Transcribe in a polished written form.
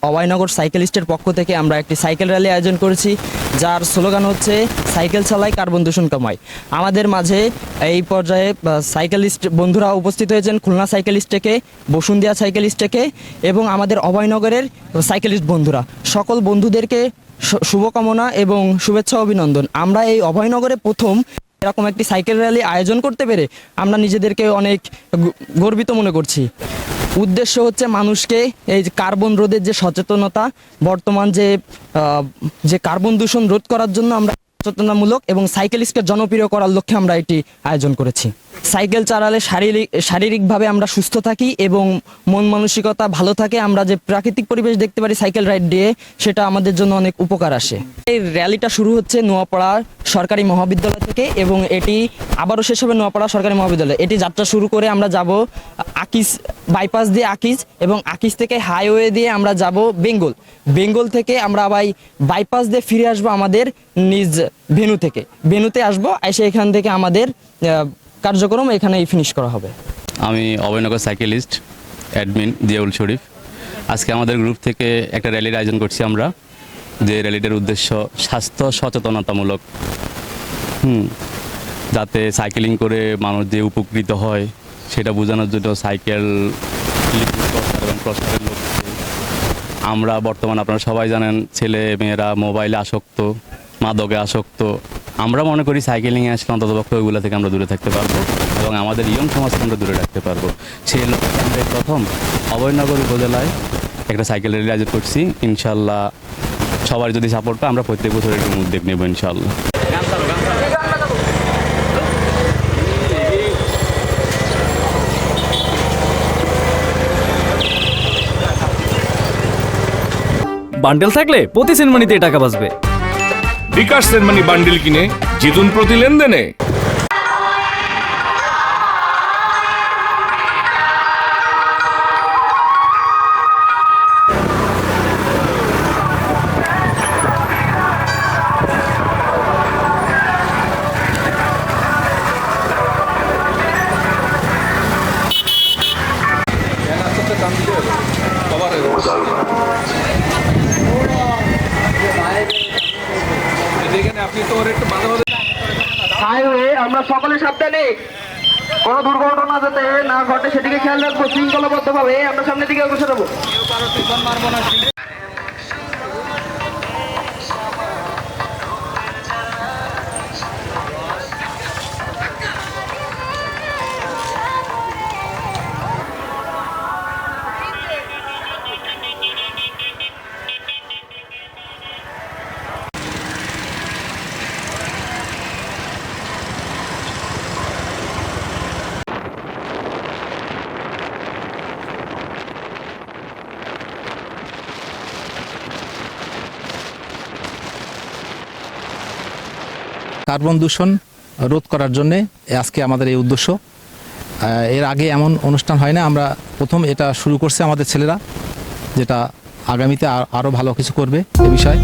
অভয়নগর সাইকেলিস্টের পক্ষ থেকে আমরা একটি সাইকেল র্যালি আয়োজন করেছি, যার স্লোগান হচ্ছে সাইকেল চালাই কার্বন দূষণ কমায়। আমাদের মাঝে এই পর্যায়ে সাইকেলিস্ট বন্ধুরা উপস্থিত হয়েছেন খুলনা সাইকেলিস্ট থেকে, বসুন্ধিয়া সাইকেলিস্ট থেকে এবং আমাদের অভয়নগরের সাইকেলিস্ট বন্ধুরা। সকল বন্ধুদেরকে শুভকামনা এবং শুভেচ্ছা অভিনন্দন। আমরা এই অভয়নগরে প্রথম এরকম একটি সাইকেল র্যালি আয়োজন করতে পেরে আমরা নিজেদেরকে অনেক গর্বিত মনে করছি। উদ্দেশ্য হচ্ছে মানুষকে এই যে কার্বন রোধের যে সচেতনতা, বর্তমান যে কার্বন দূষণ রোধ করার জন্য আমরা সচেতনামূলক এবং সাইকেলিস্টকে জনপ্রিয় করার লক্ষ্যে আমরা এটি আয়োজন করেছি। সাইকেল চালালে শারীরিকভাবে আমরা সুস্থ থাকি এবং মন মানসিকতা ভালো থাকে। আমরা যে প্রাকৃতিক পরিবেশ দেখতে পারি সাইকেল রাইড দিয়ে, সেটা আমাদের জন্য অনেক উপকার আসে। এই র্যালিটা শুরু হচ্ছে নোয়াপাড়া সরকারি মহাবিদ্যালয় থেকে এবং এটি আবারও শেষ হবে নোয়াপাড়া সরকারি মহাবিদ্যালয়। এটি যাত্রা শুরু করে আমরা যাব আকিজ বাইপাস দিয়ে আকিজ, এবং আকিজ থেকে হাইওয়ে দিয়ে আমরা যাব বেঙ্গল। বেঙ্গল থেকে আমরা আবার বাইপাস দিয়ে ফিরে আসবো আমাদের নিজ ভেন্যুতে আসবো, এসে এখান থেকে আমাদের কার্যক্রম এখানেই ফিনিশ করা হবে। আমি অভয়নগর সাইকেলিস্ট অ্যাডমিন জিয়াউল শরীফ। আজকে আমাদের গ্রুপ থেকে একটা র্যালির আয়োজন করছি আমরা, যে র্যালিটার উদ্দেশ্য স্বাস্থ্য সচেতনতামূলক, যাতে সাইকেলিং করে মানুষ যে উপকৃত হয় সেটা বোঝানোর জন্য সাইকেল এবং প্রসারের লক্ষ্যে আমরা বর্তমানে, আপনারা সবাই জানেন, ছেলে মেয়েরা মোবাইলে আসক্ত, মাদকে আসক্ত। আমরা মনে করি সাইকেলিংয়ে আসলে অন্ততপক্ষে ওইগুলো থেকে আমরা দূরে থাকতে পারবো এবং আমাদের ইয়ং সমাজকে আমরা দূরে রাখতে পারবো। সেই লক্ষ্যে আমরা প্রথম অভয়নগর উপজেলায় একটা সাইকেল র্যালি আয়োজন করছি। ইনশাল্লাহ সবার যদি সাপোর্ট পায় আমরা প্রত্যেক বছর এরকম উদ্যোগ নেব ইনশাল্লাহ। বান্ডেল থাকলে প্রতি সেনমানিতে টাকা বাঁচবে। বিকাশ সেনমানি বান্ডেল কিনে জিতুন প্রতি লেনদেনে। হাইওয়ে আমরা সকলে সাবধানে, কোনো দুর্ঘটনা যাতে না ঘটে সেদিকে খেয়াল রাখবো। শৃঙ্খলাবদ্ধভাবে আমরা সামনের দিকে অগ্রসর হবো। কার্বন দূষণ রোধ করার জন্য আজকে আমাদের এই উদ্দেশ্য। এর আগে এমন অনুষ্ঠান হয় না, আমরা প্রথম এটা শুরু করছে আমাদের ছেলেরা, যেটা আগামীতে আরও ভালো কিছু করবে এ বিষয়ে।